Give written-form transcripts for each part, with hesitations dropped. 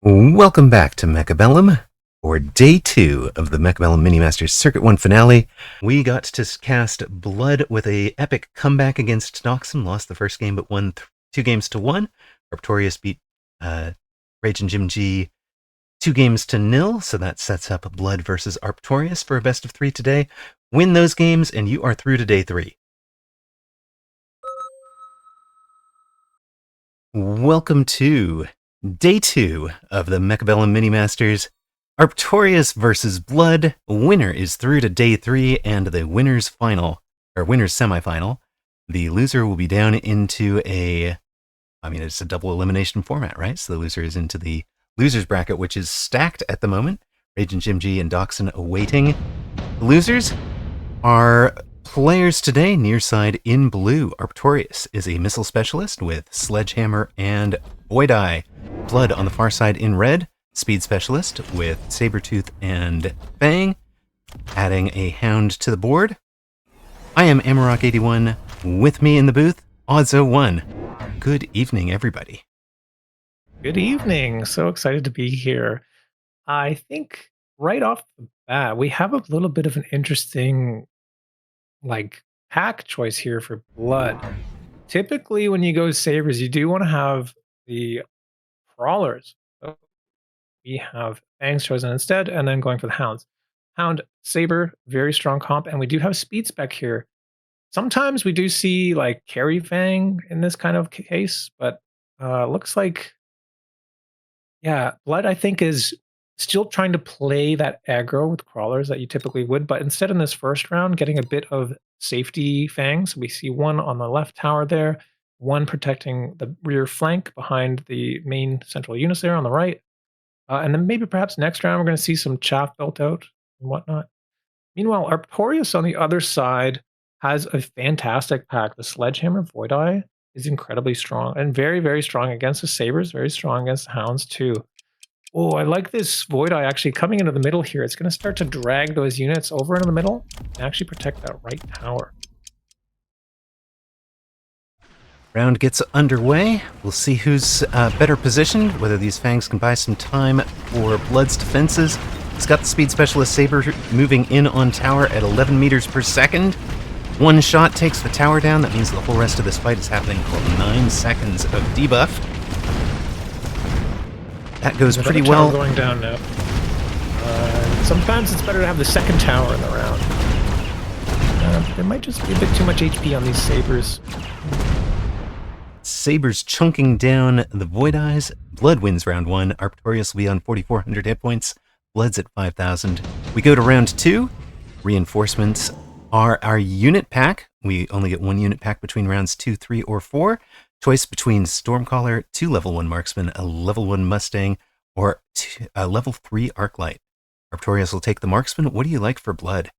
Welcome back to Mechabellum for day 2 of the Mechabellum Mini Masters Circuit 1 finale. We got to cast Blood with a epic comeback against Noxum, lost the first game but won 2 games to 1. Arptorious beat Rage and Jim G 2 games to 0, so that sets up Blood versus Arptorious for a best of 3 today. Win those games and you are through to day 3. Welcome to Day 2 of the Mechabellum Mini Masters. Arptorious versus Blood. Winner is through to Day 3 and the winner's semifinal. The loser will be down into it's a double elimination format, right? So the loser is into the loser's bracket, which is stacked at the moment. Rage and Jim G and Dachshund awaiting. The losers are players today. Near side in blue, Arptorious is a missile specialist with Sledgehammer and Void Eye. Blood on the far side in red, speed specialist with Sabretooth and Fang, adding a hound to the board. I am Amarok81, with me in the booth, Odds01. Good evening, everybody. Good evening. So excited to be here. I think right off the bat, we have a little bit of an interesting pack choice here for Blood. Typically, when you go Sabres, you do want to have the Crawlers. So we have Fangs chosen instead, and then going for the Hounds. Hound, Saber, very strong comp, and we do have Speed Spec here. Sometimes we do see carry Fang in this kind of case, but looks like, yeah, Blood I think is still trying to play that aggro with Crawlers that you typically would, but instead in this first round, getting a bit of safety Fangs. We see one on the left tower there, one protecting the rear flank behind the main central units there on the right. And then maybe perhaps next round we're going to see some chaff built out and whatnot. Meanwhile, Arptorious on the other side has a fantastic pack. The Sledgehammer Void Eye is incredibly strong and very, very strong against the Sabres, very strong against the Hounds too. Oh, I like this Void Eye actually coming into the middle here. It's going to start to drag those units over into the middle and actually protect that right tower. Round gets underway. We'll see who's better positioned, whether these Fangs can buy some time for Blood's defenses. He's got the Speed Specialist Saber moving in on tower at 11 meters per second. One shot takes the tower down. That means the whole rest of this fight is happening for 9 seconds of debuff. That goes pretty well. Going down now. Sometimes it's better to have the second tower in the round. There might just be a bit too much HP on these Sabres. Sabres chunking down the Void Eyes. Blood wins round 1. Arptorious will be on 4,400 hit points. Blood's at 5,000. We go to round 2. Reinforcements are our unit pack. We only get 1 unit pack between rounds 2, 3, or 4. Choice between Stormcaller, 2 level 1 Marksman, a level 1 Mustang, or a level 3 Arclight. Arptorious will take the Marksman. What do you like for Blood?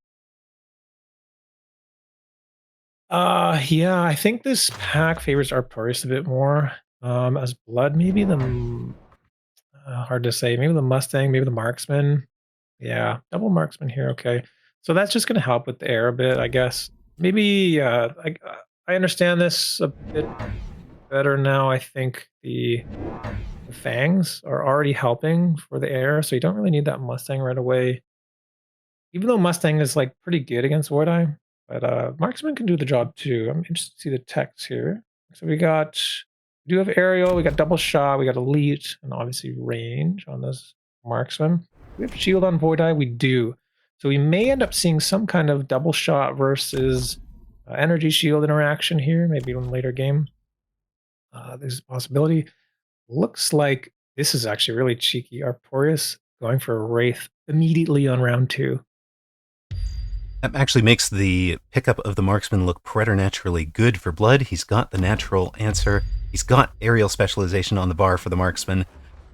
Yeah, I think this pack favors Arptorious a bit more. As Blood, maybe the hard to say. Maybe the Mustang, maybe the Marksman. Yeah, double Marksman here. Okay, so that's just going to help with the air a bit, I guess. Maybe I understand this a bit better now. I think the Fangs are already helping for the air, so you don't really need that Mustang right away. Even though Mustang is pretty good against Void Eye. But Marksman can do the job too. I'm interested to see the text here. So we do have aerial, we got double shot, we got elite, and obviously range on this Marksman. We have shield on Void Eye, we do. So we may end up seeing some kind of double shot versus energy shield interaction here, maybe in a later game. There's a possibility. Looks like this is actually really cheeky. Arptorious going for a Wraith immediately on round 2. That actually makes the pickup of the Marksman look preternaturally good for Blood. He's got the natural answer. He's got aerial specialization on the bar for the Marksman.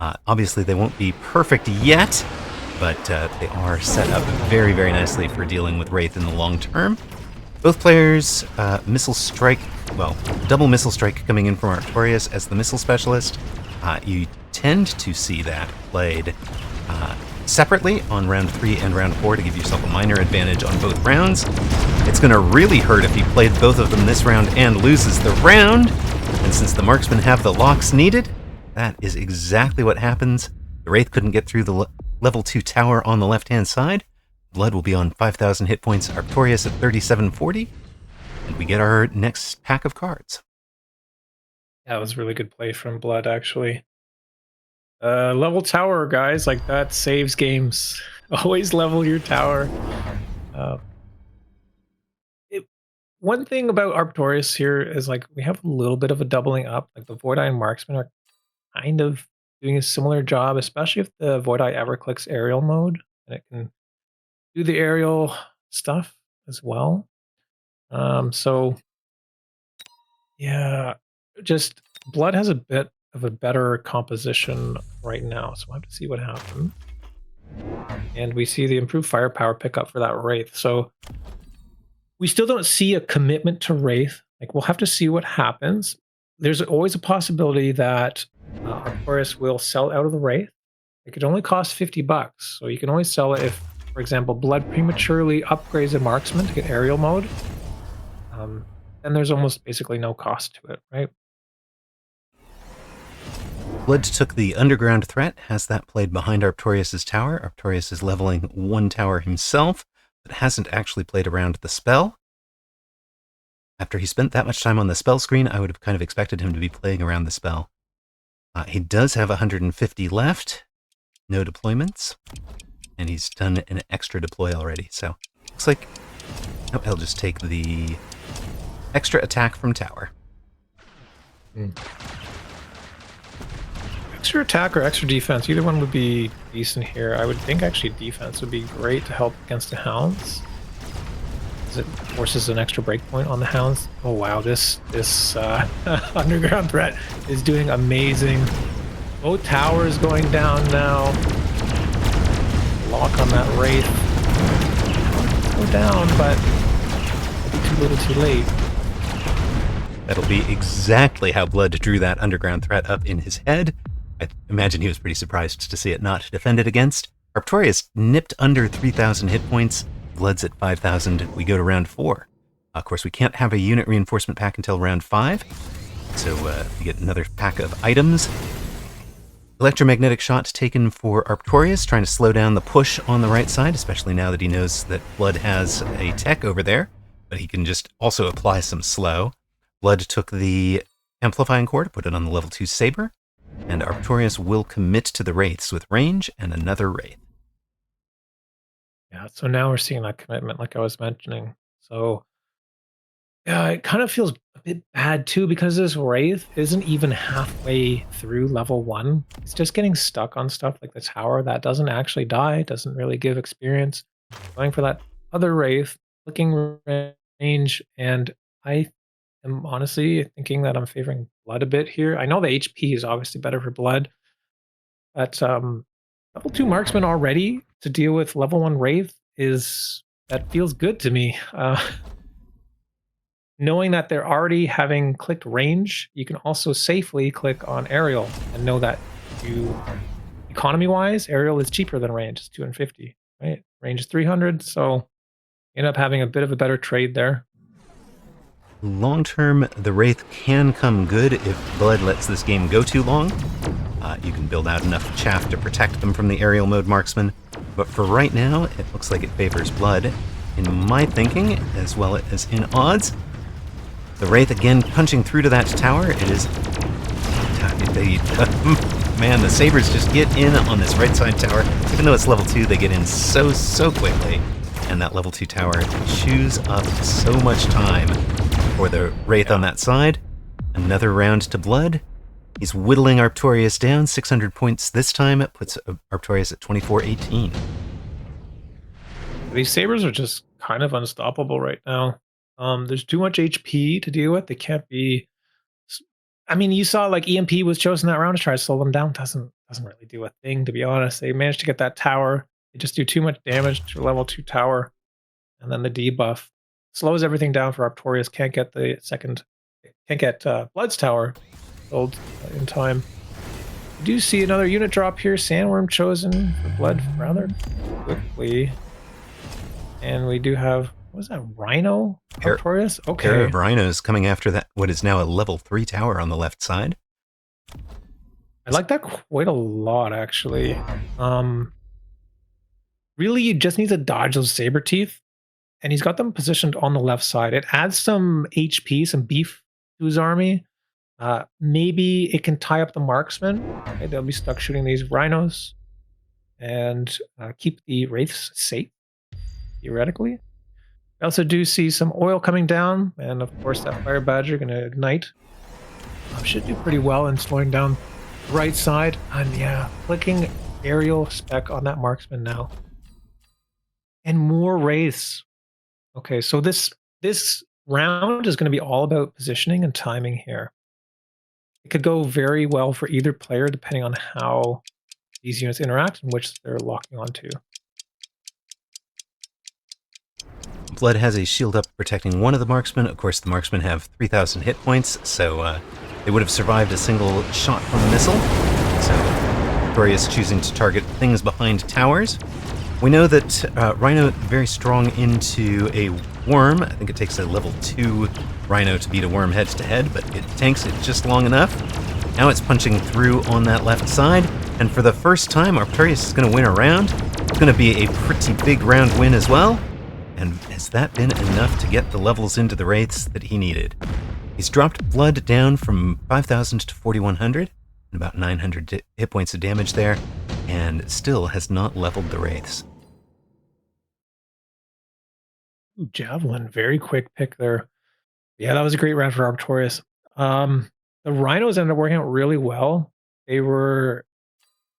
Obviously, they won't be perfect yet, but they are set up very, very nicely for dealing with Wraith in the long term. Both players, Missile Strike, double Missile Strike coming in from Arptorious as the Missile Specialist. You tend to see that played separately on round 3 and round 4 to give yourself a minor advantage on both rounds. It's going to really hurt if he played both of them this round and loses the round. And since the Marksmen have the locks needed, that is exactly what happens. The Wraith couldn't get through the level 2 tower on the left-hand side. Blood will be on 5,000 hit points, Arptorious at 3,740, and we get our next pack of cards. That was really good play from Blood, actually. Level tower, guys, like that saves games. Always level your tower. One thing about Arptorious here is like we have a little bit of a doubling up. Like the Void Eye and Marksman are kind of doing a similar job, especially if the Void Eye ever clicks aerial mode, and it can do the aerial stuff as well. So yeah, just Blood has a bit of a better composition right now, so we'll have to see what happens. And we see the improved firepower pickup for that Wraith. So we still don't see a commitment to Wraith. Like we'll have to see what happens. There's always a possibility that Arptorious will sell out of the Wraith. It could only cost $50, so you can always sell it if, for example, Blood prematurely upgrades a Marksman to get aerial mode. Then there's almost basically no cost to it, right? Blood took the underground threat, has that played behind Arptorious' tower. Arptorious is leveling one tower himself, but hasn't actually played around the spell. After he spent that much time on the spell screen, I would have kind of expected him to be playing around the spell. He does have 150 left, no deployments, and he's done an extra deploy already, so looks like he'll just take the extra attack from tower. Extra attack or extra defense, either one would be decent here. I would think actually defense would be great to help against the Hounds, because it forces an extra breakpoint on the Hounds. Oh wow, this underground threat is doing amazing. Both towers going down now. Lock on that Wraith. Go down, but it'll be too little too late. That'll be exactly how Blood drew that underground threat up in his head. I imagine he was pretty surprised to see it not defended against. Arptorious nipped under 3,000 hit points. Blood's at 5,000. We go to round 4. Of course, we can't have a unit reinforcement pack until round 5. So we get another pack of items. Electromagnetic shot taken for Arptorious, trying to slow down the push on the right side, especially now that he knows that Blood has a tech over there, but he can just also apply some slow. Blood took the amplifying core to put it on the level 2 saber, and Arptorious will commit to the Wraiths with range and another Wraith. Yeah, so now we're seeing that commitment like I was mentioning. So yeah, it kind of feels a bit bad too, because this Wraith isn't even halfway through level 1. It's just getting stuck on stuff like the tower that doesn't actually die, doesn't really give experience. Going for that other Wraith, clicking range, and I am honestly thinking that I'm favoring Blood a bit here. I know the HP is obviously better for Blood, but level 2 Marksman already to deal with level 1 Wraith that feels good to me. Knowing that they're already having clicked range, you can also safely click on aerial and know that economy-wise, aerial is cheaper than range. It's 250, right? Range is 300, so you end up having a bit of a better trade there. Long term, the Wraith can come good if Blood lets this game go too long. You can build out enough chaff to protect them from the aerial mode Marksman, but for right now, it looks like it favors Blood. In my thinking, as well as in odds, the Wraith again punching through to that tower. It is... Man, the Sabres just get in on this right side tower. Even though it's level 2, they get in so quickly. And that level 2 tower chews up so much time for the Wraith on that side. Another round to Blood. He's whittling Arptorious down. 600 points this time. It puts Arptorious at 2418. These Sabres are just kind of unstoppable right now. There's too much HP to deal with. They can't be... I mean, you saw like EMP was chosen that round to try to slow them down. Doesn't really do a thing, to be honest. They managed to get that tower. They just do too much damage to level 2 tower. And then the debuff slows everything down for Arptorious. Can't get Blood's tower sold in time. We do see another unit drop here. Sandworm chosen for Blood rather quickly. And we do have... What was that, Rhino? Arptorious? Okay. Pair of Rhinos coming after that, what is now a level 3 tower on the left side. I like that quite a lot, actually. Really, you just need to dodge those saber teeth, and he's got them positioned on the left side. It adds some HP, some beef to his army. Maybe it can tie up the marksman. Okay, they'll be stuck shooting these rhinos and keep the wraiths safe, theoretically. I also do see some oil coming down, and of course that fire badger going to ignite. Should do pretty well in slowing down the right side. And yeah, clicking aerial spec on that marksman now. And more wraiths. Okay, so this round is going to be all about positioning and timing here. It could go very well for either player depending on how these units interact and which they're locking onto. Blood has a shield up protecting one of the marksmen. Of course, the marksmen have 3,000 hit points, so they would have survived a single shot from a missile. So Arptorious choosing to target things behind towers. We know that Rhino very strong into a worm. I think it takes a level 2 Rhino to beat a worm head-to-head, but it tanks it just long enough. Now it's punching through on that left side, and for the first time, Arptorious is going to win a round. It's going to be a pretty big round win as well. And has that been enough to get the levels into the wraiths that he needed? He's dropped blood down from 5,000 to 4,100, and about 900 hit points of damage there, and still has not leveled the wraiths. Ooh, Javelin, very quick pick there. Yeah, that was a great round for Arptorious. The rhinos ended up working out really well. They were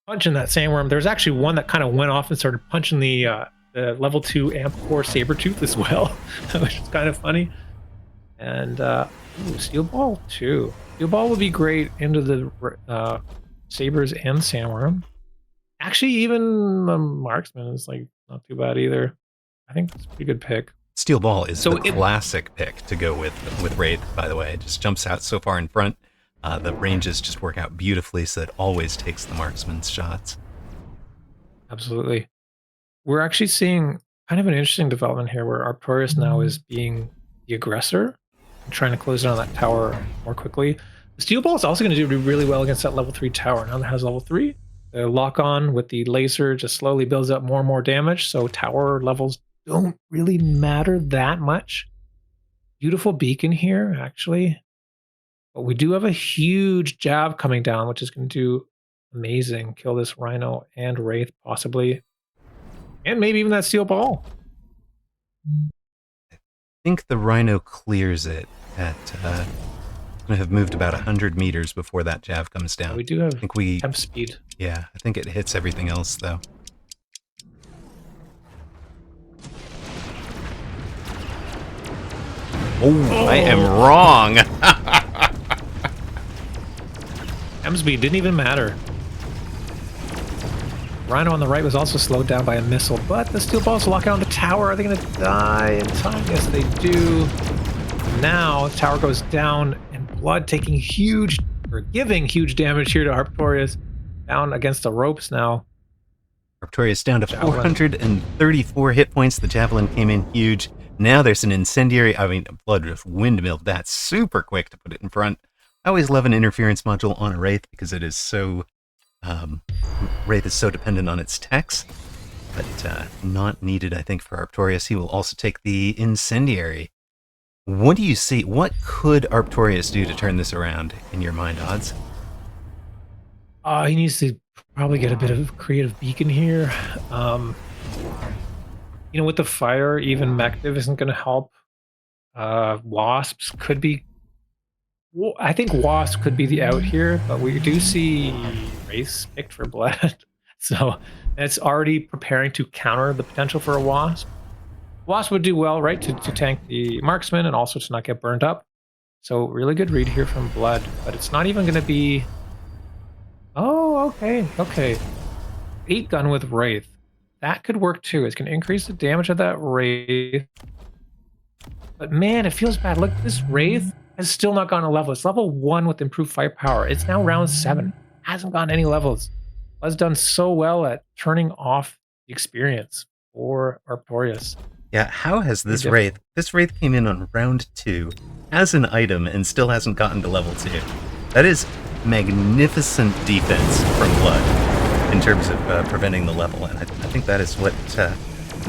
punching that sandworm. There's actually one that kind of went off and started punching the level 2 amp core saber-tooth as well, which is kind of funny. And steel ball too. Steel ball would be great into the sabers and sandworm. Actually, even the marksman is like not too bad either. I think it's a pretty good pick. Steel ball is the classic pick to go with Wraith, by the way. It just jumps out so far in front. The ranges just work out beautifully, so it always takes the marksman's shots. Absolutely. We're actually seeing kind of an interesting development here where Arptorious now is being the aggressor and trying to close down that tower more quickly. The steel ball is also going to do really well against that level 3 tower. Now that has level 3, the lock on with the laser just slowly builds up more and more damage, so tower levels don't really matter that much. Beautiful beacon here, actually. But we do have a huge jab coming down, which is going to do amazing. Kill this rhino and wraith, possibly. And maybe even that steel ball. I think the rhino clears it at... going to have moved about 100 meters before that jab comes down. We do have temp speed. Yeah, I think it hits everything else, though. Oh, I am wrong. Temp speed didn't even matter. Rhino on the right was also slowed down by a missile, but the steel balls lock out on the tower. Are they going to die in time? Yes, they do. Now, the tower goes down, and Blood taking huge, or giving huge damage here to Arptorious. Down against the ropes now. Arptorious down to 434 hit points. The javelin came in huge. Now there's an incendiary. I mean, Blood just windmilled that super quick to put it in front. I always love an interference module on a Wraith because it is so... Wraith is so dependent on its techs, but not needed, I think, for Arptorious. He will also take the incendiary. What do you see? What could Arptorious do to turn this around, in your mind, Odds? He needs to probably get a bit of creative beacon here. You know, with the fire, even Mechdivv isn't going to help. Wasps could be... Well, I think Wasp could be the out here, but we do see Wraiths picked for Blood. So it's already preparing to counter the potential for a Wasp. Wasp would do well, right, to tank the marksman and also to not get burned up. So really good read here from Blood, but it's not even going to be... Oh, okay. 8 gun with Wraith. That could work too. It's going to increase the damage of that Wraith. But man, it feels bad. Look, this Wraith has still not gotten a level. It's level 1 with improved firepower. It's now round 7. Hasn't gotten any levels. Has done so well at turning off the experience for Arptorious. Yeah, how has this Wraith... This Wraith came in on round 2 as an item and still hasn't gotten to level 2. That is magnificent defense from Blood in terms of preventing the level, and I think that is what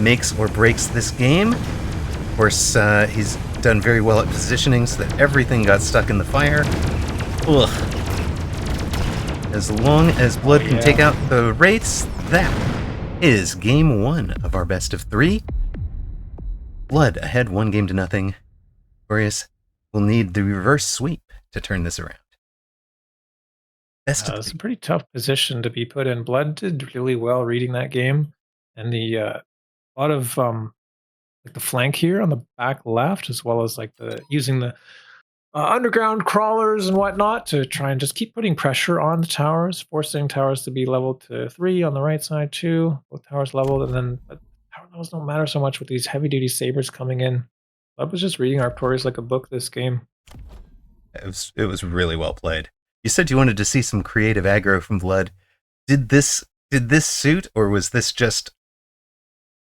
makes or breaks this game. Of course, he's done very well at positioning so that everything got stuck in the fire. Ugh. As long as Blood can take out the Wraiths, that is game 1 of our best of 3. Blood ahead 1-0. Arptorious will need the reverse sweep to turn this around. It's a pretty tough position to be put in. Blood did really well reading that game, and the lot of like the flank here on the back left, as well as like the using the underground crawlers and whatnot to try and just keep putting pressure on the towers, forcing towers to be leveled to 3 on the right side too. Both towers leveled, and then tower levels don't matter so much with these heavy duty sabers coming in. I was just reading Arptorious like a book this game. It was really well played. You said you wanted to see some creative aggro from Blood. Did this suit, or was this just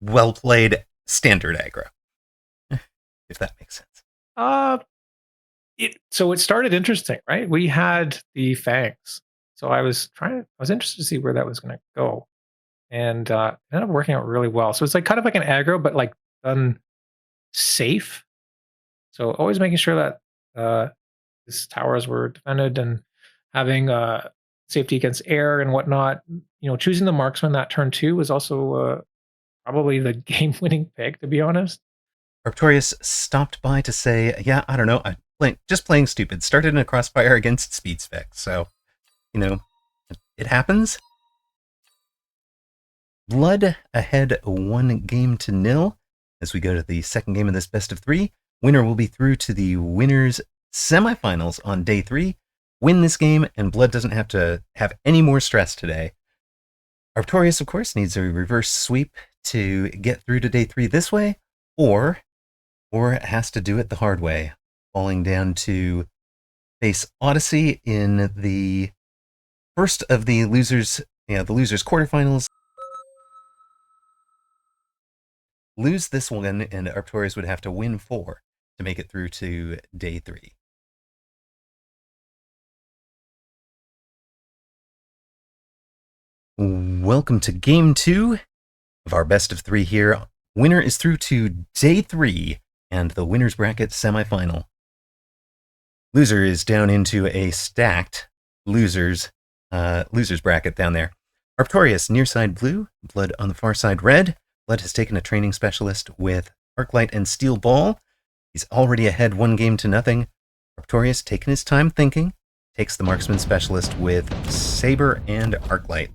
well played standard aggro? If that makes sense. So it started interesting, right? We had the fangs. So I was interested to see where that was gonna go. And it ended up working out really well. So it's like kind of like an aggro, but like done safe. So always making sure that these towers were defended and having safety against air and whatnot. You know, choosing the marksman that turn 2 was also probably the game-winning pick, to be honest. Arptorious stopped by to say, yeah, I don't know, just playing stupid. Started in a crossfire against speed spec, so, you know, it happens. Blood ahead 1-0 as we go to the second game of this best of 3. Winner will be through to the winners semifinals on day 3. Win this game, and Blood doesn't have to have any more stress today. Arptorious, of course, needs a reverse sweep to get through to day 3 this way, or has to do it the hard way, falling down to face Odyssey in the first of the losers quarterfinals. Lose this one, and Arptorious would have to win 4 to make it through to day 3. Welcome to game 2 of our best of 3 here. Winner is through to day 3 and the winner's bracket semifinal. Loser is down into a stacked losers bracket down there. Arptorious near side blue, Blood on the far side red. Blood has taken a training specialist with Arclight and Steel Ball. He's already ahead 1-0. Arptorious, taking his time thinking, takes the marksman specialist with Saber and Arclight.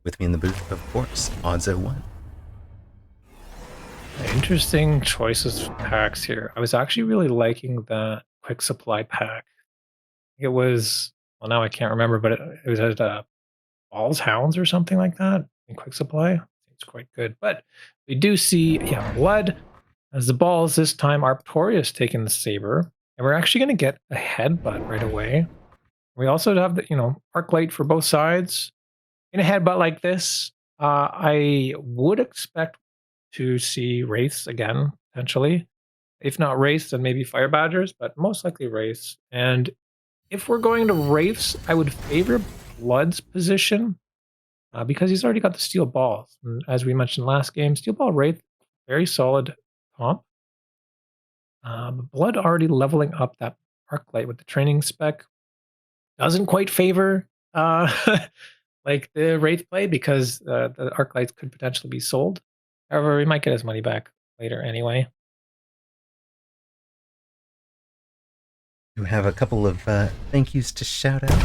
With me in the booth, of course, Odds-01. Interesting choices of packs here. I was actually really liking the quick supply pack. It was, well, now I can't remember, but it was at Balls Hounds or something like that in quick supply. It's quite good. But we do see, Blood as the balls this time. Arptorious taking the saber, and we're actually going to get a headbutt right away. We also have the, Arclight for both sides. In a headbutt like this, I would expect to see Wraiths again, potentially. If not Wraiths, then maybe Fire Badgers, but most likely Wraiths. And if we're going to Wraiths, I would favor Blood's position because he's already got the Steel Balls. And as we mentioned last game, Steel Ball Wraith, very solid comp. Blood already leveling up that Arclight with the training spec. Doesn't quite favor like the Wraith play because the Arclights could potentially be sold. However, he might get his money back later anyway. You have a couple of thank yous to shout out.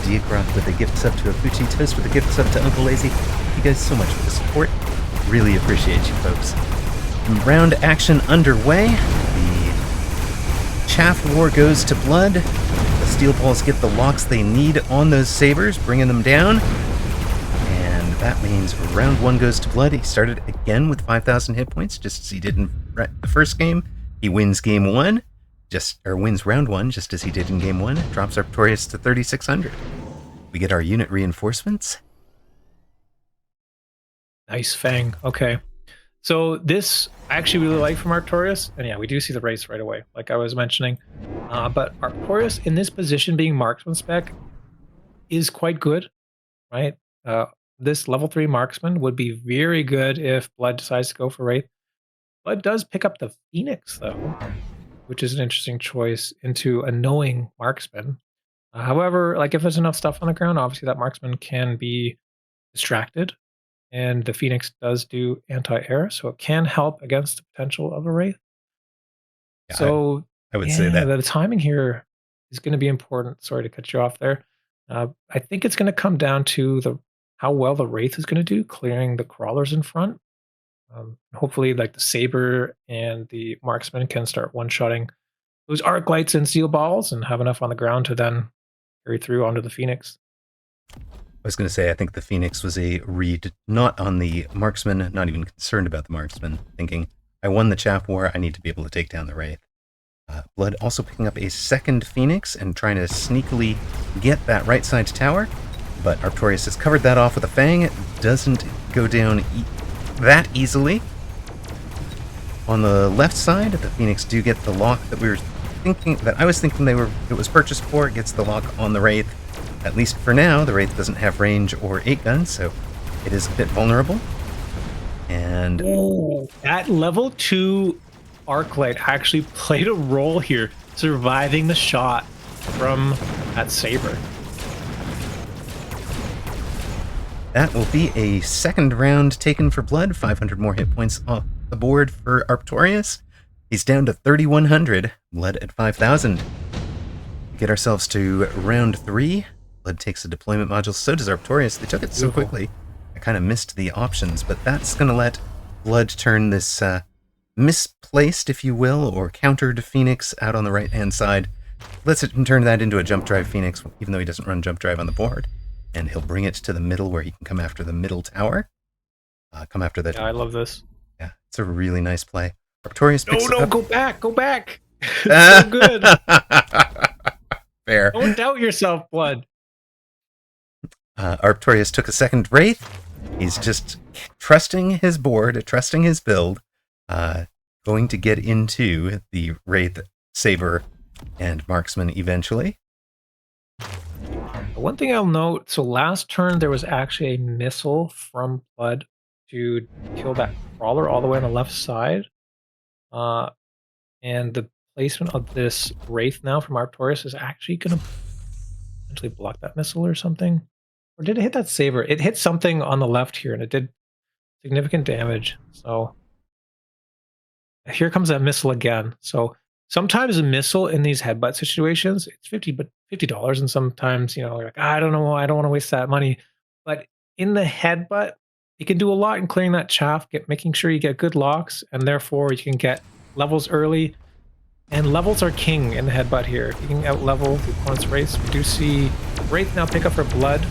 Diagroth with a gift sub to Afuchi, Toast with a gift sub to Uncle Lazy. Thank you guys so much for the support. Really appreciate you folks. Round action underway. The Chaff War goes to Blood. The Steel Balls get the locks they need on those sabers, bringing them down. And that means round 1 goes to Blood. He started again with 5,000 hit points, just as he did in the first game. He wins game 1, wins round 1, just as he did in game 1. Drops Arptorious to 3,600. We get our unit reinforcements. Nice Fang. Okay. So this I actually really like from Arptorious. And yeah, we do see the race right away, like I was mentioning. But Arptorious in this position being marksman spec, is quite good, right? Uh, this level 3 marksman would be very good if Blood decides to go for Wraith. Blood does pick up the Phoenix, though, which is an interesting choice into a knowing marksman. However, like if there's enough stuff on the ground, obviously that marksman can be distracted, and the Phoenix does do anti-air, so it can help against the potential of a Wraith. Yeah, So, I would say yeah, that. the timing here is gonna be important. Sorry to cut you off there. I think it's gonna come down to the how well the Wraith is gonna do clearing the crawlers in front. Hopefully, like, the Saber and the Marksman can start one-shotting those Arc Lights and Steel Balls and have enough on the ground to then carry through onto the Phoenix. I was going to say, I think the Phoenix was a read not on the marksman, not even concerned about the marksman, thinking, I won the Chaff War, I need to be able to take down the Wraith. Blood also picking up a second Phoenix and trying to sneakily get that right side tower, but Arptorious has covered that off with a Fang. It doesn't go down that easily. On the left side, the Phoenix do get the lock that I was thinking it was purchased for. It gets the lock on the Wraith. At least for now, the Wraith doesn't have range or 8 guns, so it is a bit vulnerable. And Ooh, that level 2 Arc Light actually played a role here, surviving the shot from that Saber. that will be a second round taken for Blood. 500 more hit points off the board for Arptorious. He's down to 3,100. Blood at 5,000. Get ourselves to round 3. Blood takes a deployment module. So does Arptorious. They took it so quickly. I kind of missed the options, but that's going to let Blood turn this misplaced, if you will, or countered Phoenix out on the right-hand side. Let's turn that into a jump drive Phoenix, even though he doesn't run jump drive on the board. And he'll bring it to the middle where he can come after the middle tower. Come after the... Yeah, I love this. Yeah, it's a really nice play. Arptorious picks No, up... go back, go back. It's so good. Fair. Don't doubt yourself, Blood. Arptorious took a second Wraith. He's just trusting his board, trusting his build, going to get into the Wraith, Saber, and Marksman eventually. One thing I'll note, so last turn there was actually a missile from Blood to kill that crawler all the way on the left side. And the placement of this Wraith now from Arptorious is actually going to potentially block that missile or something. Or did it hit that Saber? It hit something on the left here, and it did significant damage. So here comes that missile again. So sometimes a missile in these headbutt situations, it's $50, and sometimes, you know, you're like, I don't know, I don't want to waste that money. But in the headbutt, you can do a lot in clearing that chaff, making sure you get good locks, and therefore you can get levels early. And levels are king in the headbutt here. If you can out-level the opponent's Wraith, we do see Wraith now pick up her Blood,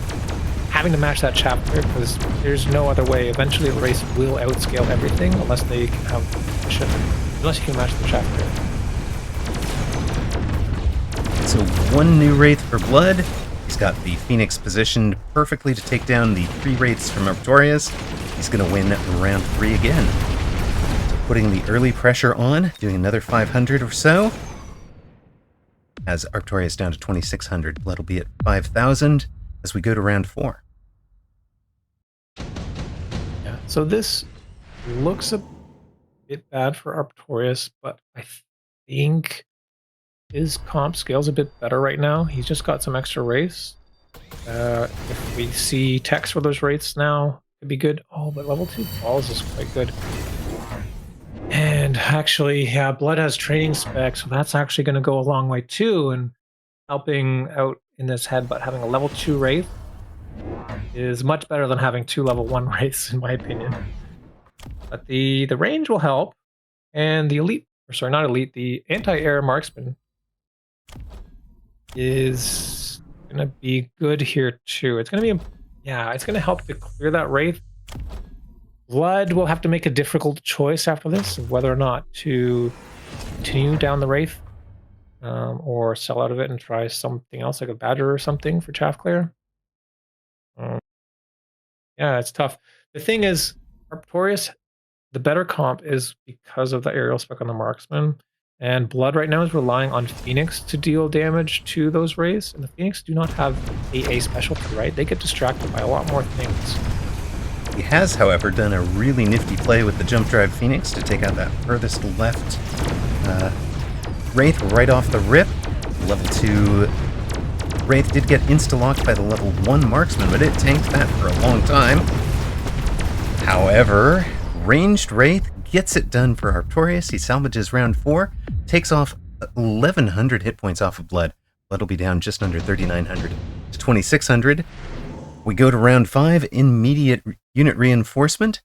having to match that chaff clear, because there's no other way. Eventually the Wraith will outscale everything unless they can have unless you can match the chaff clear. So one new Wraith for Blood. He's got the Phoenix positioned perfectly to take down the 3 Wraiths from Arptorious. He's going to win round 3 again. So putting the early pressure on, doing another 500 or so. As Arptorious down to 2,600. Blood will be at 5,000 as we go to round 4. Yeah, so this looks a bit bad for Arptorious, but I think his comp scale's a bit better right now. He's just got some extra Wraiths. If we see text for those Wraiths now, it'd be good. Oh, but level 2 balls is quite good. And actually, yeah, Blood has training specs, so that's actually going to go a long way too. And helping out in this headbutt, having a level 2 Wraith is much better than having 2 level 1 Wraiths, in my opinion. But the range will help, and the elite, or sorry, not elite, the anti-air marksman is gonna be good here too. It's gonna be, yeah, it's gonna help to clear that Wraith. Blood will have to make a difficult choice after this of whether or not to continue down the Wraith, or sell out of it and try something else like a Badger or something for chaff clear. Yeah, it's tough. The thing is, Arptorious, the better comp is because of the aerial spec on the marksman. And Blood right now is relying on Phoenix to deal damage to those Rays. And the Phoenix do not have AA specialty, right? They get distracted by a lot more things. He has, however, done a really nifty play with the Jump Drive Phoenix to take out that furthest left Wraith right off the rip. Level 2 Wraith did get insta-locked by the level 1 Marksman, but it tanked that for a long time. However, Ranged Wraith gets it done for Arptorious. He salvages round 4, takes off 1,100 hit points off of Blood. Blood will be down just under 3,900 to 2,600. We go to round 5, immediate unit reinforcement.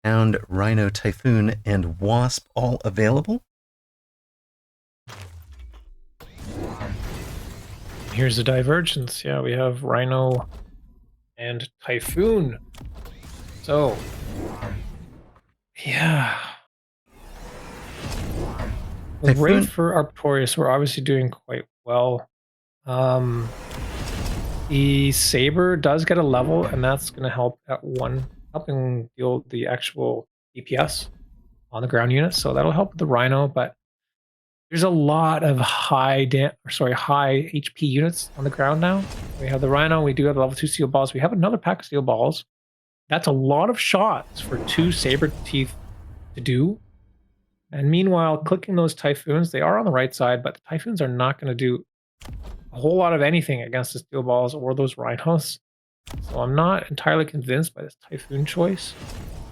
Found Rhino, Typhoon, and Wasp all available. Here's the divergence. Yeah, we have Rhino and Typhoon. So, yeah. The rate for Arptorious, we're obviously doing quite well. The Saber does get a level, and that's going to help at 1, helping deal the actual DPS on the ground units. So that'll help the Rhino, but there's a lot of high HP units on the ground now. We have the Rhino, we do have the level 2 steel balls. We have another pack of steel balls. That's a lot of shots for 2 Saber Teeth to do. And meanwhile, clicking those Typhoons, they are on the right side, but the Typhoons are not going to do a whole lot of anything against the steel balls or those Rhinos. So I'm not entirely convinced by this Typhoon choice.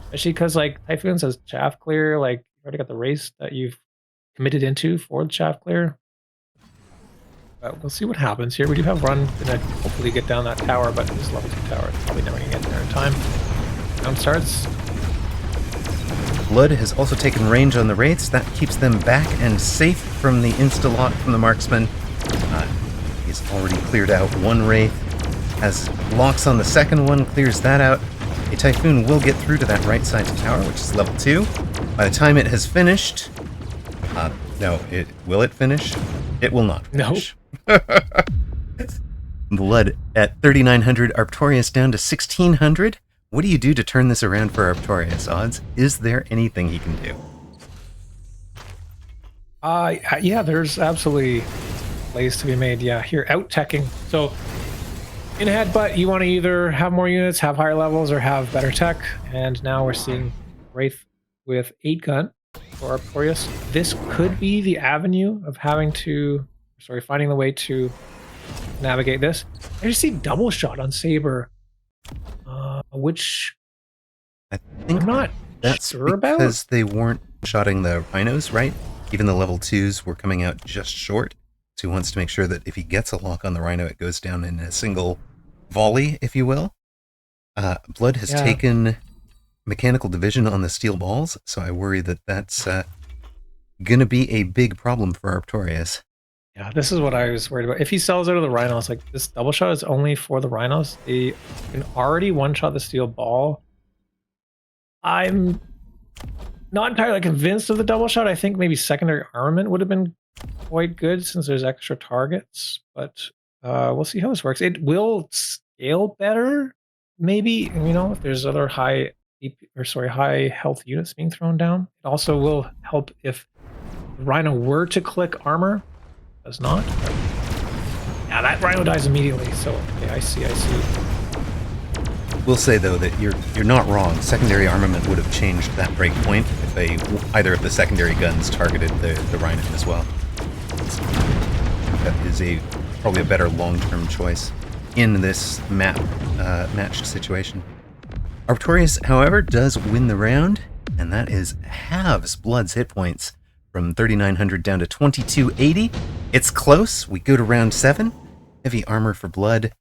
Especially because, like, Typhoon says chaff clear, like, you already got the race that you've committed into for the chaff clear. But we'll see what happens here. We do have Run gonna hopefully get down that tower, but this level 2 tower is probably never gonna get there in time. Round starts. Blood has also taken range on the Wraiths. That keeps them back and safe from the insta-lock from the Marksman. He's already cleared out one Wraith. Has locks on the second one, clears that out. A Typhoon will get through to that right side tower, which is level 2. By the time it has finished... will it finish? It will not finish. Nope. Blood at 3,900, Arptorious down to 1,600. What do you do to turn this around for Arptorious, Odds? Is there anything he can do? Yeah, there's absolutely plays to be made. Yeah, here, out-teching. So, in Headbutt, you want to either have more units, have higher levels, or have better tech. And now we're seeing Wraith with 8-gun for Arptorious. This could be the avenue of finding the way to navigate this. I just see double shot on Saber, which I think I'm not sure about. Because they weren't shotting the Rhinos, right? Even the level 2s were coming out just short. So he wants to make sure that if he gets a lock on the Rhino, it goes down in a single volley, if you will. Blood has taken Mechanical Division on the steel balls, so I worry that that's going to be a big problem for Arptorious. Yeah, this is what I was worried about. If he sells out of the Rhinos, like, this double shot is only for the Rhinos. They can already one-shot the steel ball. I'm not entirely convinced of the double shot. I think maybe secondary armament would have been quite good since there's extra targets, but we'll see how this works. It will scale better, maybe, if there's other high health units being thrown down. It also will help if the Rhino were to click armor. Does not. Yeah, that Rhino dies immediately, so okay, I see. We'll say, though, that you're not wrong. Secondary armament would have changed that break point if either of the secondary guns targeted the Rhino as well. That is probably a better long-term choice in this matched situation. Arptorious, however, does win the round, and that is halves Blood's hit points from 3,900 down to 2,280. It's close. We go to round 7. Heavy armor for Blood.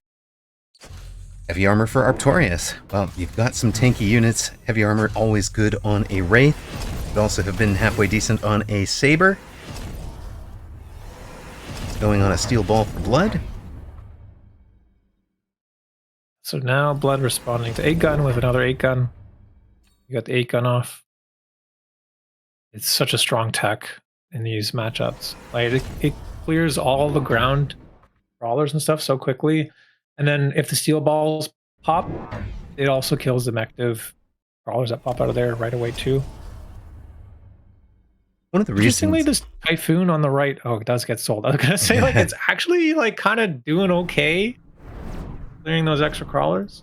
Heavy armor for Arptorious. Well, you've got some tanky units. Heavy armor always good on a Wraith. Would also have been halfway decent on a Saber. It's going on a steel ball for Blood. So now Blood responding to 8-gun with another 8-gun. You got the 8-gun off. It's such a strong tech in these matchups. Like, it clears all the ground crawlers and stuff so quickly. And then if the steel balls pop, it also kills the mech div crawlers that pop out of there right away too. One of the Interestingly, reasons, this Typhoon on the right, oh, it does get sold. I was gonna say, like, it's actually, like, kinda doing okay, clearing those extra crawlers.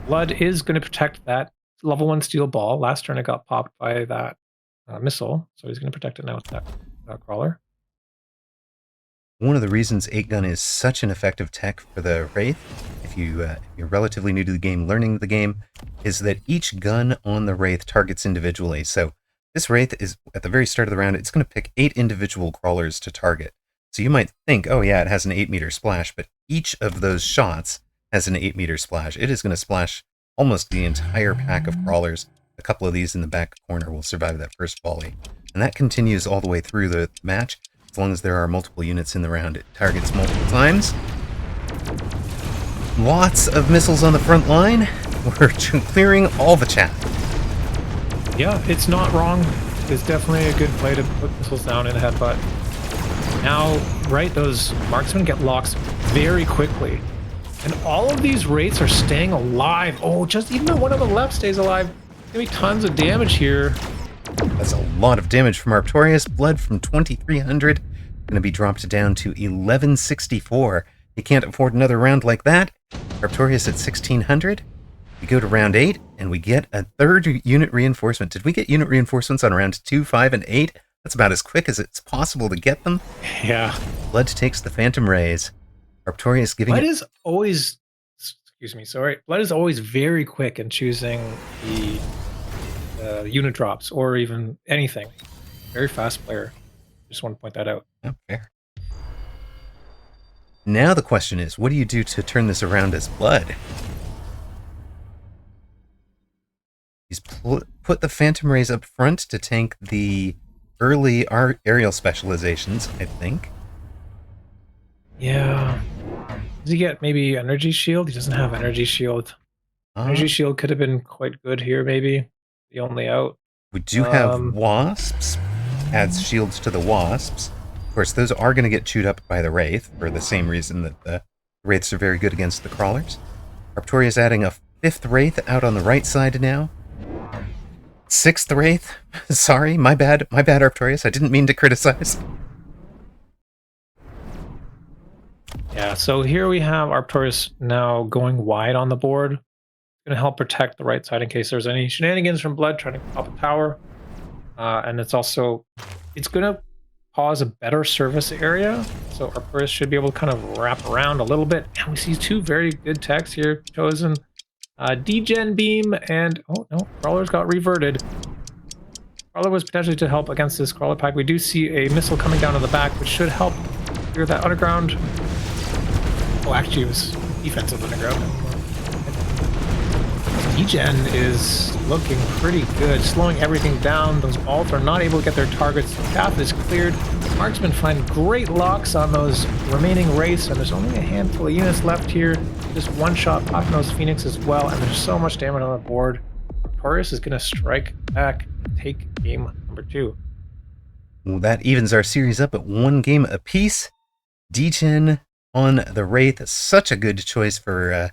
Blood is gonna protect that level 1 steel ball. Last turn, it got popped by that, missile, so he's gonna protect it now with that crawler. one of the reasons 8-gun is such an effective tech for the Wraith, if you're relatively new to the game, learning the game, is that each gun on the Wraith targets individually. So this Wraith is, at the very start of the round, it's going to pick 8 individual crawlers to target. So you might think, oh yeah, it has an 8-meter splash, but each of those shots has an 8-meter splash. It is going to splash almost the entire pack of crawlers. A couple of these in the back corner will survive that first volley. And that continues all the way through the match. As long as there are multiple units in the round, it targets multiple times. Lots of missiles on the front line. We're clearing all the chaff. Yeah, it's not wrong. It's definitely a good play to put missiles down in a headbutt. Now, right, those marksmen get locks very quickly. And all of these Wraiths are staying alive. Oh, just even the one on the left stays alive. Gonna be tons of damage here. That's a lot of damage from Arptorious. Blood from 2,300. Going to be dropped down to 1,164. He can't afford another round like that. Arptorious at 1,600. We go to round 8, and we get a third unit reinforcement. Did we get unit reinforcements on round 2, 5, and 8? That's about as quick as it's possible to get them. Yeah. Blood takes the Phantom Rays. Arptorious giving Blood is always... Excuse me, sorry. Blood is always very quick in choosing the unit drops, or even anything. Very fast player. Just want to point that out. Oh, fair. Now the question is, what do you do to turn this around as Blood? He's put the Phantom Rays up front to tank the early aerial specializations, I think. Yeah. Does he get maybe Energy Shield? He doesn't have Energy Shield. Energy Shield could have been quite good here, maybe. The only out. We do have Wasps. Adds shields to the Wasps. Of course, those are going to get chewed up by the Wraith, for the same reason that the Wraiths are very good against the Crawlers. Arptorious adding a 5th Wraith out on the right side now. 6th Wraith. Sorry, my bad, Arptorious. I didn't mean to criticize. Yeah, so here we have Arptorious now going wide on the board. Going to help protect the right side in case there's any shenanigans from Blood trying to pop a tower. And it's going to cause a better service area. So Arptorious should be able to kind of wrap around a little bit. And we see 2 very good techs here chosen. Degen Beam and... Oh, no. Crawlers got reverted. Crawler was potentially to help against this Crawler pack. We do see a missile coming down to the back, which should help clear that underground. Oh, actually, it was defensive underground. Degen is looking pretty good, slowing everything down. Those balls are not able to get their targets. The path is cleared. Marksmen find great locks on those remaining Wraiths, and there's only a handful of units left here. Just one shot popping those Phoenix as well, and there's so much damage on the board. Arptorious is going to strike back and take game number 2. Well, that evens our series up at 1 game apiece. Degen on the Wraith, such a good choice for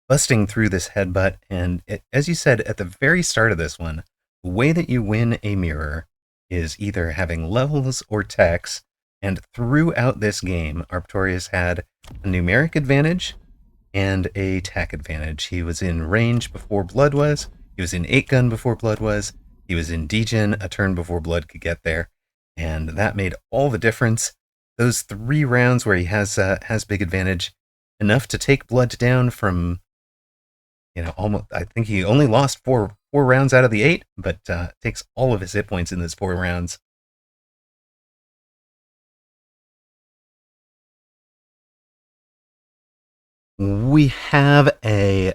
busting through this headbutt. And as you said at the very start of this one, the way that you win a mirror is either having levels or techs. And throughout this game, Arptorious had a numeric advantage and a tech advantage. He was in range before Blood was. He was in 8-gun before Blood was. He was in Degen a turn before Blood could get there. And that made all the difference. Those 3 rounds where he has big advantage, enough to take Blood down from, almost. I think he only lost four rounds out of the 8, but takes all of his hit points in those 4 rounds. We have a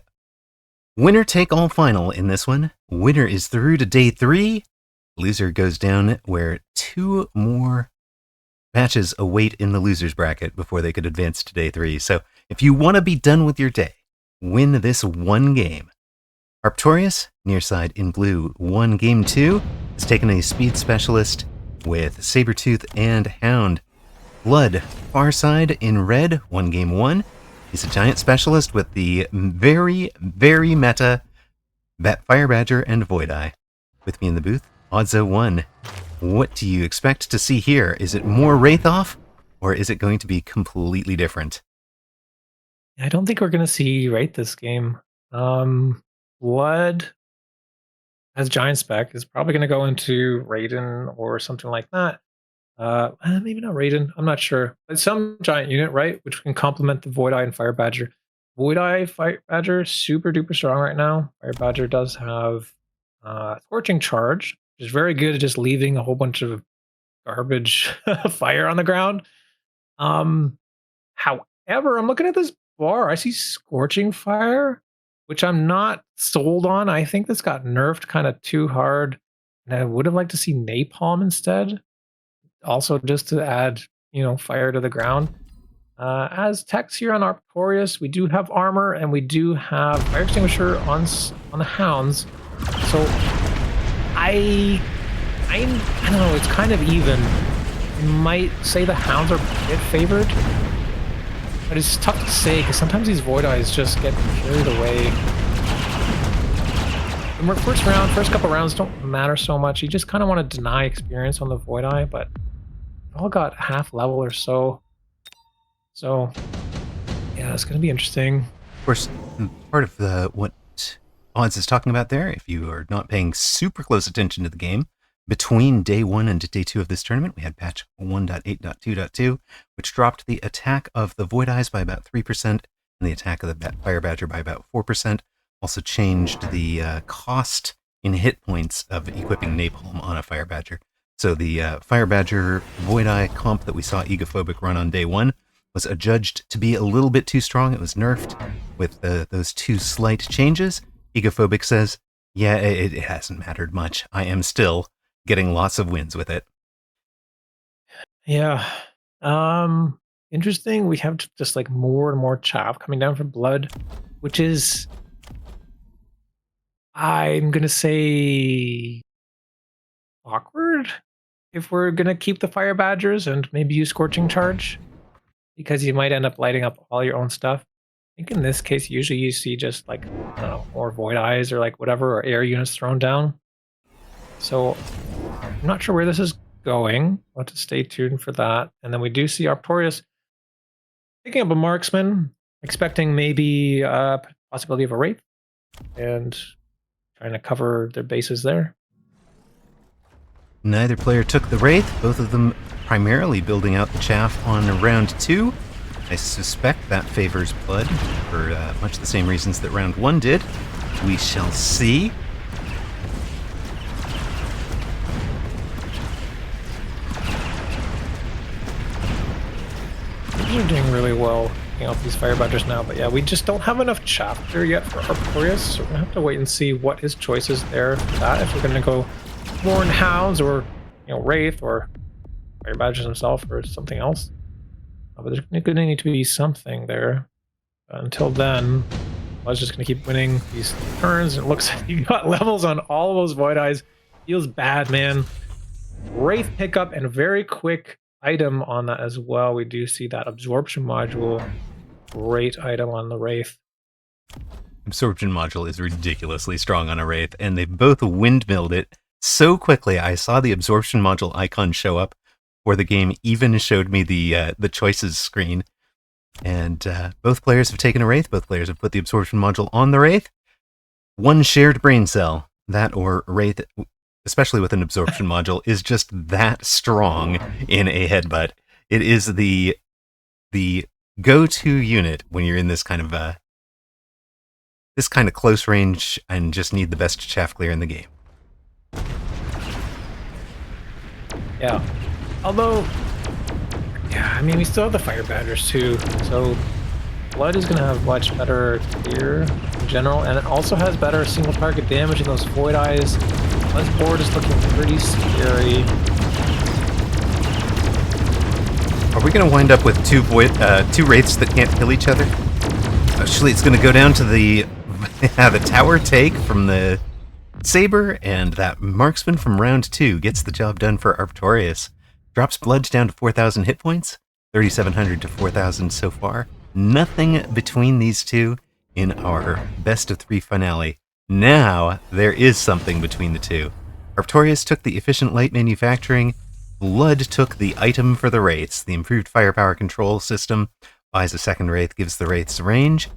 winner-take-all final in this one. Winner is through to day 3. Loser goes down where 2 more matches await in the loser's bracket before they could advance to day 3. So if you want to be done with your day, win this 1 game. Arptorious, near side in blue, won game 2. Has taken a speed specialist with Sabretooth and Hound. Blood, far side in red, won game 1. He's a giant specialist with the very, very meta Fire Badger and Void Eye. With me in the booth, Oddzo1. What do you expect to see here? Is it more Wraith off, or is it going to be completely different? I don't think we're going to see Wraith this game. Blood as Giant Spec is probably going to go into Raiden or something like that. Maybe not Raiden. I'm not sure. But some giant unit, right? Which can complement the Void Eye and Fire Badger. Void Eye, Fire Badger, super duper strong right now. Fire Badger does have Scorching Charge, which is very good at just leaving a whole bunch of garbage fire on the ground. However, I'm looking at this bar. I see Scorching Fire, which I'm not sold on. I think this got nerfed kind of too hard. And I would have liked to see Napalm instead. Also, just to add, fire to the ground. As techs here on Arptorious, we do have armor and we do have fire extinguisher on the hounds. So I don't know. It's kind of even. I might say the hounds are a bit favored, but it's tough to say because sometimes these Void Eyes just get carried away. The first couple rounds don't matter so much. You just kind of want to deny experience on the Void Eye, but all got half level or so. So, yeah, it's going to be interesting. Of course, part of what Odds is talking about there, if you are not paying super close attention to the game, between day 1 and day 2 of this tournament, we had patch 1.8.2.2, which dropped the attack of the Void Eyes by about 3% and the attack of the Fire Badger by about 4%. Also changed the cost in hit points of equipping Napalm on a Fire Badger. So the Fire Badger Void Eye comp that we saw Egophobic run on day 1 was adjudged to be a little bit too strong. It was nerfed with those 2 slight changes. Egophobic says, yeah, it hasn't mattered much. I am still getting lots of wins with it. Yeah. Interesting. We have just like more and more chaff coming down from Blood, which is, I'm going to say, awkward if we're going to keep the Fire Badgers and maybe use Scorching Charge, because you might end up lighting up all your own stuff. I think in this case, usually you see just like, I don't know, more Void Eyes or like whatever, or air units thrown down. So I'm not sure where this is going. We'll have to stay tuned for that. And then we do see Arptorious picking up a marksman, expecting maybe a possibility of a Wraith, and trying to cover their bases there. Neither player took the Wraith, both of them primarily building out the chaff on round 2. I suspect that favors Blood for much the same reasons that round 1 did. We shall see. They're doing really well picking up these Fire Badgers now, but yeah, we just don't have enough chaff there yet for Arptorious, so we're gonna have to wait and see what his choice is there for that, if we're gonna go Thorn Hounds or Wraith or Fire Badgers himself or something else. But there's going to need to be something there. Until then, I was just going to keep winning these turns. It looks like you got levels on all of those Void Eyes. Feels bad, man. Wraith pickup and very quick item on that as well. We do see that Absorption Module. Great item on the Wraith. Absorption Module is ridiculously strong on a Wraith, and they both windmilled it so quickly. I saw the Absorption Module icon show up before the game even showed me the choices screen. And both players have taken a Wraith. Both players have put the Absorption Module on the Wraith. One shared brain cell. That or Wraith, especially with an Absorption Module, is just that strong in a headbutt. It is the go-to unit when you're in this kind of close range and just need the best chaff clear in the game. Yeah. Although, yeah, I mean, we still have the Fire Badgers too, so Blood is going to have much better clear in general, and it also has better single target damage in those Void Eyes. Blood's board is looking pretty scary. Are we going to wind up with two Wraiths that can't kill each other? Actually, it's going to go down to the tower take from the Saber, and that Marksman from round 2 gets the job done for Arptorious. Drops Blood down to 4,000 hit points, 3,700 to 4,000 so far. Nothing between these two in our best of 3 finale. Now, there is something between the two. Arptorious took the efficient light manufacturing. Blood took the item for the Wraiths. The improved firepower control system buys a second Wraith, gives the Wraiths range.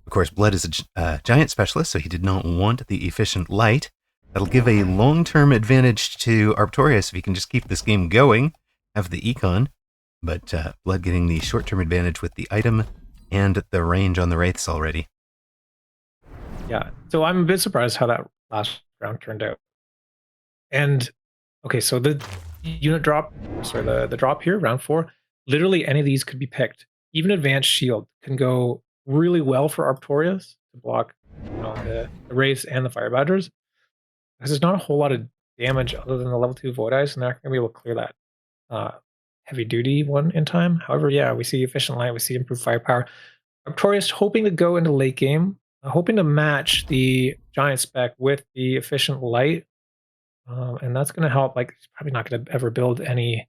Of course, Blood is a giant specialist, so he did not want the efficient light. That'll give a long-term advantage to Arptorious if he can just keep this game going, have the econ. But Blood getting the short-term advantage with the item and the range on the Wraiths already. Yeah, so I'm a bit surprised how that last round turned out. And, okay, so the unit drop, sorry, the drop here, round 4, literally any of these could be picked. Even Advanced Shield can go really well for Arptorious to block, you know, the Wraiths and the Fire Badgers. Because there's not a whole lot of damage other than the level 2 Void Eyes, and they're not going to be able to clear that heavy duty one in time. However, yeah, we see Efficient Light, we see improved firepower. Arptorious hoping to go into late game, hoping to match the Giant Spec with the Efficient Light. And that's going to help. Like, he's probably not going to ever build any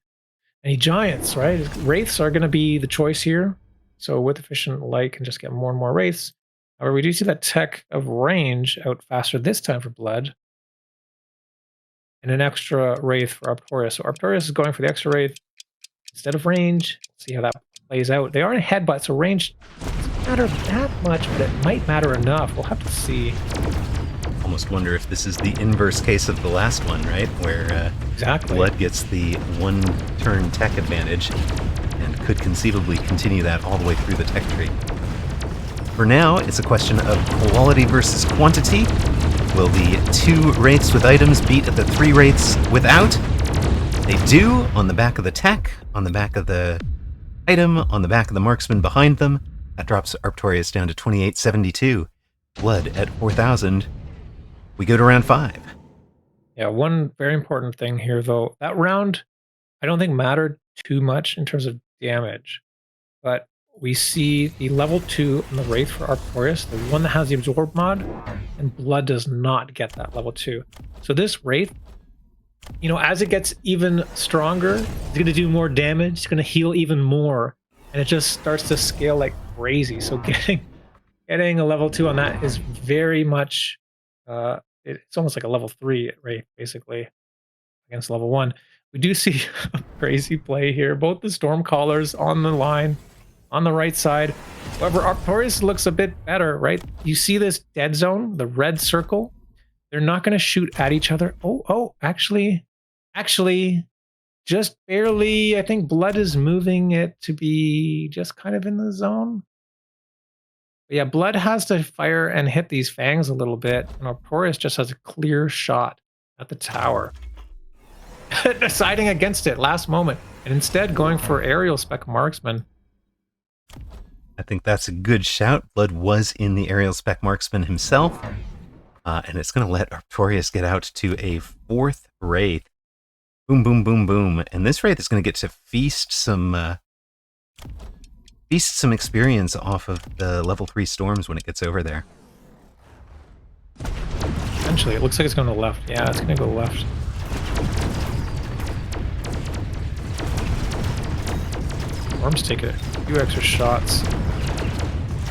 Giants, right? Wraiths are going to be the choice here. So with Efficient Light, can just get more and more Wraiths. However, we do see that tech of range out faster this time for Blood. And an extra Wraith for Arptorious. So Arptorious is going for the extra Wraith instead of range. Let's see how that plays out. They are in headbutt, so range doesn't matter that much, but it might matter enough. We'll have to see. Almost wonder if this is the inverse case of the last one, right? Where Exactly. Blood gets the one-turn tech advantage and could conceivably continue that all the way through the tech tree. For now, it's a question of quality versus quantity. Will the 2 Wraiths with items beat the 3 Wraiths without? They do, on the back of the tech, on the back of the item, on the back of the marksman behind them. That drops Arptorious down to 2872. Blood at 4,000. We go to round 5. Yeah, one very important thing here, though. That round, I don't think mattered too much in terms of damage. But we see the level 2 on the Wraith for Arptorious, the one that has the Absorb mod, and Blood does not get that level 2. So this Wraith, you know, as it gets even stronger, it's going to do more damage, it's going to heal even more, and it just starts to scale like crazy. So getting a level 2 on that is very much, it's almost like a level 3 Wraith, basically, against level 1. We do see a crazy play here, both the Stormcallers on the line, on the right side. However, Arptorious looks a bit better, right? You see this dead zone, the red circle? They're not going to shoot at each other. Oh, actually, just barely. I think Blood is moving it to be just kind of in the zone. But yeah, Blood has to fire and hit these fangs a little bit, and Arptorious just has a clear shot at the tower. Deciding against it last moment, and instead going for aerial spec marksman. I think that's a good shout. Blood was in the aerial spec marksman himself. And it's going to let Arptorious get out to a 4th Wraith. Boom, boom, boom, boom. And this Wraith is going to get to feast some experience off of the level 3 storms when it gets over there. Eventually, it looks like it's going to the left. Yeah, it's going to go left. Storms take a few extra shots.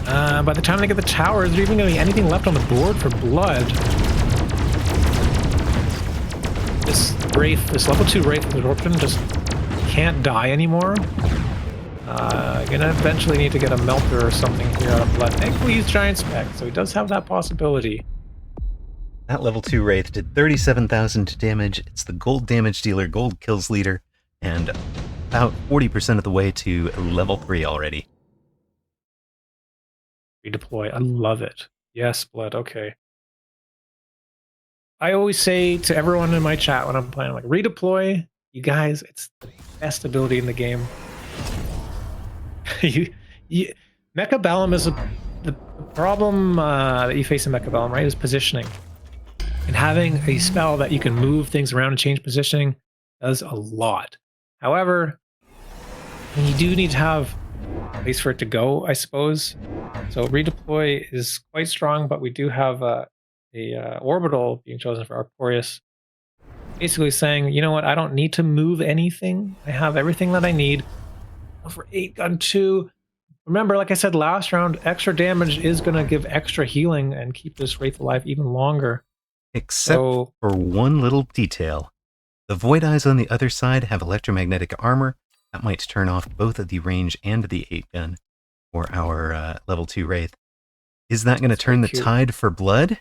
By the time they get the tower, is there even going to be anything left on the board for Blood? This Wraith, this level 2 Wraith with Orphan just can't die anymore. Gonna eventually need to get a Melter or something here out of Blood. Thankfully he's Giant Spec, so he does have that possibility. That level 2 Wraith did 37,000 damage. It's the gold damage dealer, gold kills leader, and about 40% of the way to level 3 already. Redeploy. I love it. Yes, Blood. Okay. I always say to everyone in my chat when I'm playing, I'm like, redeploy. You guys, it's the best ability in the game. Mechabellum is the problem that you face in Mechabellum, right? Is positioning. And having a spell that you can move things around and change positioning does a lot. However, you do need to have a place for it to go, I suppose. So redeploy is quite strong, but we do have a orbital being chosen for Arptorious. Basically saying, you know what, I don't need to move anything. I have everything that I need. For 8 gun 2. Remember, like I said last round, extra damage is going to give extra healing and keep this Wraith alive even longer. Except So for one little detail. The Void Eyes on the other side have electromagnetic armor. That might turn off both of the range and the 8-gun for our level 2 Wraith. Is that going to that's very turn the cute. tide for Blood?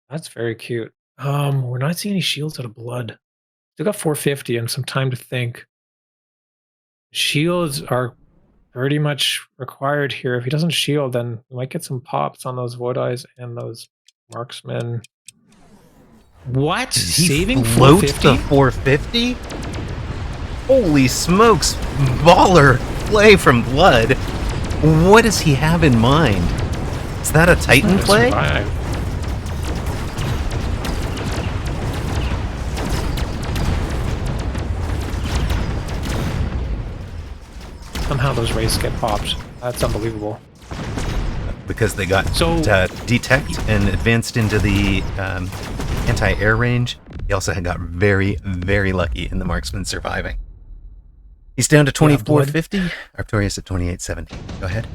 That's very cute. We're not seeing any shields out of blood. Still got 450 and some time to think. Shields are pretty much required here. If he doesn't shield, then we might get some pops on those Void Eyes and those Marksmen. What? Did he Saving float 450? the 450? Holy smokes, baller play from Blood. What does he have in mind? Is that a Titan play? Survive. Somehow those rays get popped. That's unbelievable. Because they got So- detect and advanced into the anti-air range. He also got very, very lucky in the marksman surviving. He's down to 2450. Arptorious at 2870. Go ahead.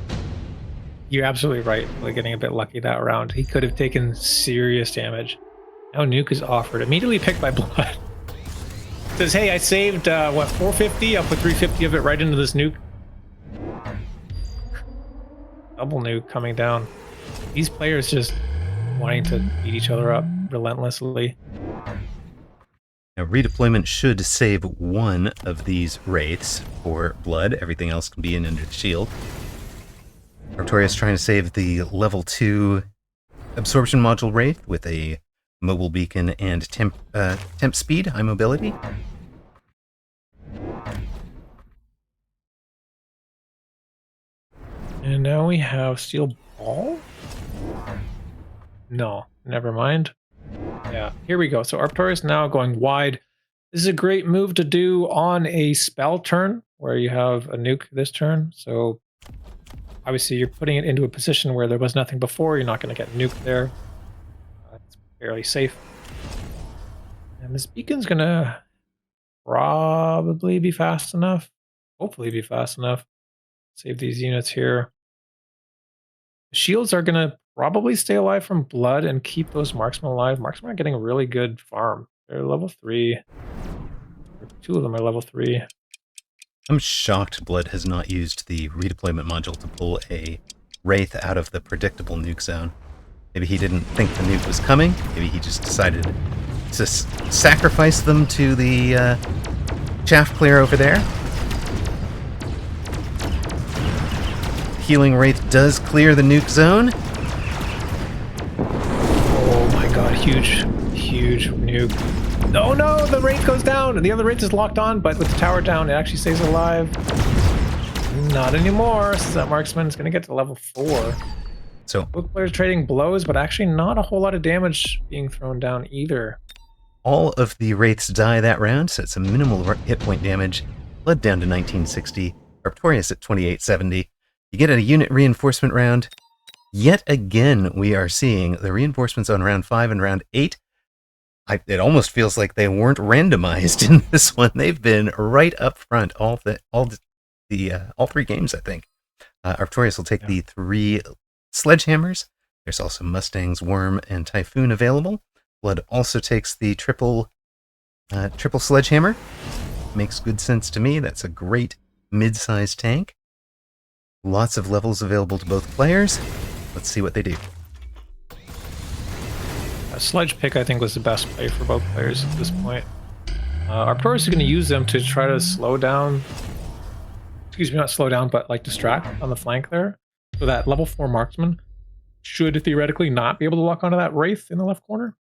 You're absolutely right. Like getting a bit lucky that round. He could have taken serious damage. Now nuke is offered. Immediately picked by blood. Says, hey, I saved 450. I'll put 350 of it right into this nuke. Double nuke coming down. These players just wanting to beat each other up relentlessly. Now, redeployment should save one of these wraiths for blood. Everything else can be in under the shield. Arptorious trying to save the level 2 absorption module wraith with a mobile beacon and temp speed, high mobility. And now we have steel ball? No, never mind. Yeah, here we go. So Arptorious now going wide. This is a great move to do on a spell turn where you have a nuke this turn. So obviously you're putting it into a position where there was nothing before. You're not going to get nuked there. It's fairly safe. And this beacon's going to probably be fast enough. Hopefully be fast enough. Save these units here. The shields are going to probably stay alive from blood and keep those marksmen alive. Marksmen are getting a really good farm. They're level 3. Two of them are level 3. I'm shocked Blood has not used the redeployment module to pull a wraith out of the predictable nuke zone. Maybe he didn't think the nuke was coming. Maybe he just decided to sacrifice them to the chaff clear over there. Healing Wraith does clear the nuke zone. Oh my god, huge nuke. Oh no, the Wraith goes down, and the other Wraith is locked on, but with the tower down, it actually stays alive. Not anymore, since that marksman is going to get to level 4. So Both players trading blows, but actually not a whole lot of damage being thrown down either. all of the Wraiths die that round, so it's a minimal hit point damage. Blood down to 1960. Arptorious at 2870. You get a unit reinforcement round. Yet again, we are seeing the reinforcements on round 5 and round 8. It almost feels like they weren't randomized in this one. They've been right up front all 3 games, I think. Arptorious will take the 3 sledgehammers. There's also Mustangs, Worm, and Typhoon available. Blood also takes the triple sledgehammer. Makes good sense to me. That's a great mid-sized tank. Lots of levels available to both players. Let's see what they do. A sledge pick, I think, was the best play for both players at this point. Arptorious is going to use them to try to slow down. Excuse me, not slow down, but like distract on the flank there. So that level 4 marksman should theoretically not be able to lock onto that Wraith in the left corner.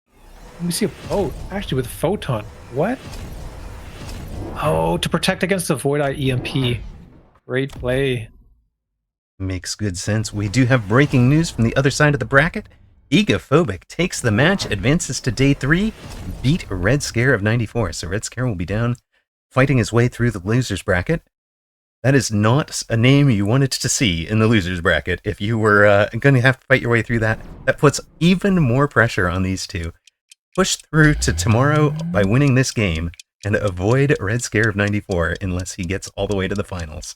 We see a boat, actually with a photon. What? Oh, to protect against the Void Eye EMP. Great play. Makes good sense. We do have breaking news from the other side of the bracket. Egophobic takes the match, advances to day 3, beat Red Scare of 94. So Red Scare will be down, fighting his way through the losers bracket. That is not a name you wanted to see in the losers bracket. If you were going to have to fight your way through that, that puts even more pressure on these two. Push through to tomorrow by winning this game and avoid Red Scare of 94 unless he gets all the way to the finals.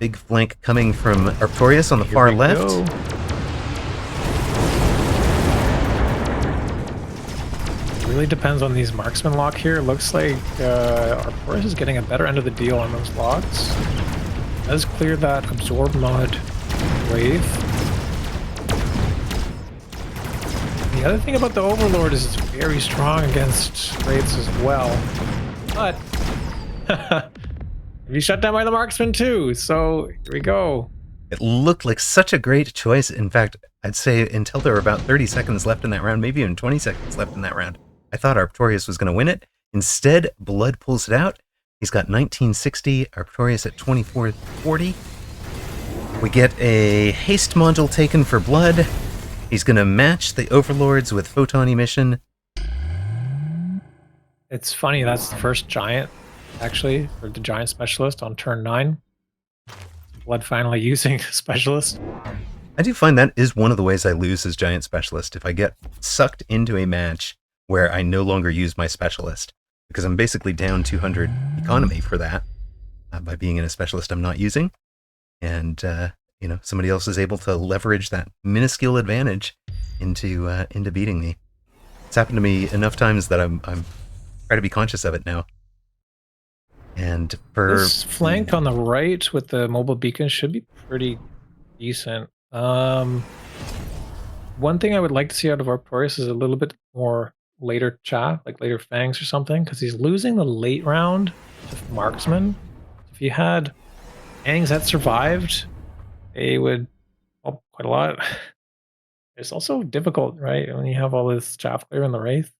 big flank coming from Arptorious on the Here far we left. go. It really depends on these marksman lock here. It looks like Arptorious is getting a better end of the deal on those locks. Does clear that absorb mod wave. The other thing about the Overlord is it's very strong against Wraiths as well. But you shut down by the marksman too, so here we go. It looked like such a great choice. In fact, I'd say until there were about 30 seconds left in that round, maybe even 20 seconds left in that round, I thought Arptorious was going to win it. Instead, Blood pulls it out. He's got 1960, Arptorious at 2440. We get a haste module taken for Blood. He's going to match the Overlords with photon emission. It's funny, that's the first giant, actually, for the giant specialist on turn 9. Blood finally using specialist. I do find that is one of the ways I lose as giant specialist, if I get sucked into a match where I no longer use my specialist, because I'm basically down 200 economy for that by being in a specialist I'm not using. And, you know, somebody else is able to leverage that minuscule advantage into beating me. It's happened to me enough times that I'm trying to be conscious of it now. And for this flank on the right with the mobile beacon should be pretty decent. One thing I would like to see out of Arptorious is a little bit more later chaff, like later fangs or something, because he's losing the late round to marksman. If you had fangs that survived, they would help quite a lot. It's also difficult, right, when you have all this chaff clear in the Wraith.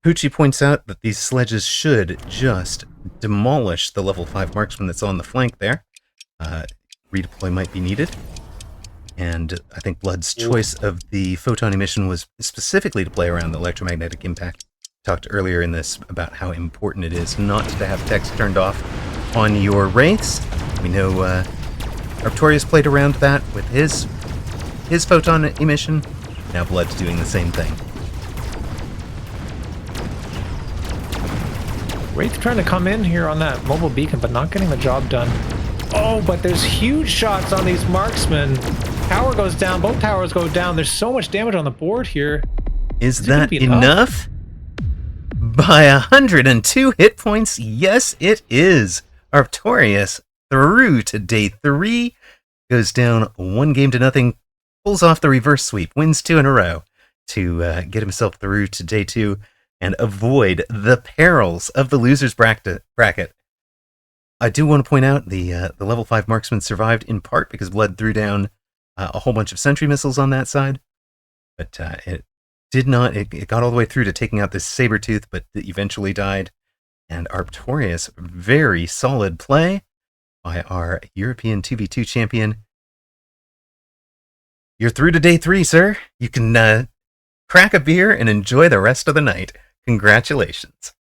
Poochie points out that these sledges should just demolish the level 5 marksman that's on the flank there. Redeploy might be needed. And I think Blood's choice of the photon emission was specifically to play around the electromagnetic impact. Talked earlier in this about how important it is not to have text turned off on your Wraiths. We know Arptorious played around that with his photon emission. Now Blood's doing the same thing. Wraith trying to come in here on that mobile beacon, but not getting the job done. Oh, but there's huge shots on these marksmen. Tower goes down, both towers go down. There's so much damage on the board here. Is that enough? By 102 hit points, yes it is. Arptorious through to day 3, goes down 1-0, pulls off the reverse sweep, wins 2 in a row to get himself through to day 2 and avoid the perils of the loser's bracket. I do want to point out the level 5 marksman survived in part because Blood threw down a whole bunch of sentry missiles on that side, but it did not. It got all the way through to taking out this Sabertooth, but eventually died. And Arptorious, very solid play by our European 2v2 champion. You're through to day 3, sir. You can crack a beer and enjoy the rest of the night. Congratulations.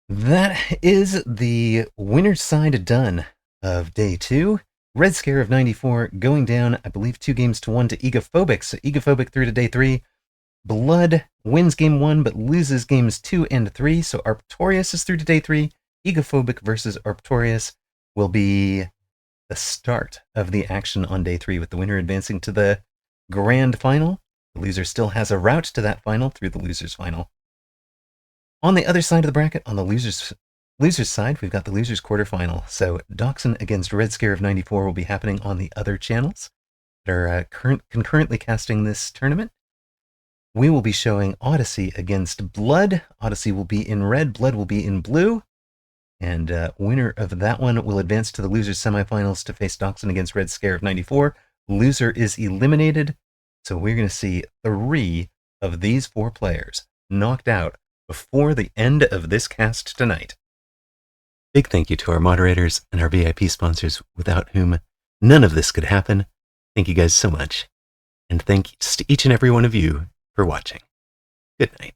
That is the winner's side done of day 2. Red Scare of 94 going down, I believe, 2-1 to Egophobic. So Egophobic through to day 3. Blood wins game 1 but loses games 2 and 3. So Arptorious is through to day 3. Egophobic versus Arptorious will be the start of the action on day 3, with the winner advancing to the grand final. The loser still has a route to that final through the loser's final. On the other side of the bracket, on the loser's side, we've got the loser's quarterfinal. So Dachshund against Red Scare of 94 will be happening on the other channels that are concurrently casting this tournament. We will be showing Odyssey against Blood. Odyssey will be in red, Blood will be in blue. And winner of that one will advance to the loser's semifinals to face Dachshund against Red Scare of 94. Loser is eliminated. So we're going to see 3 of these 4 players knocked out before the end of this cast tonight. Big thank you to our moderators and our VIP sponsors, without whom none of this could happen. Thank you guys so much. And thanks to each and every one of you for watching. Good night.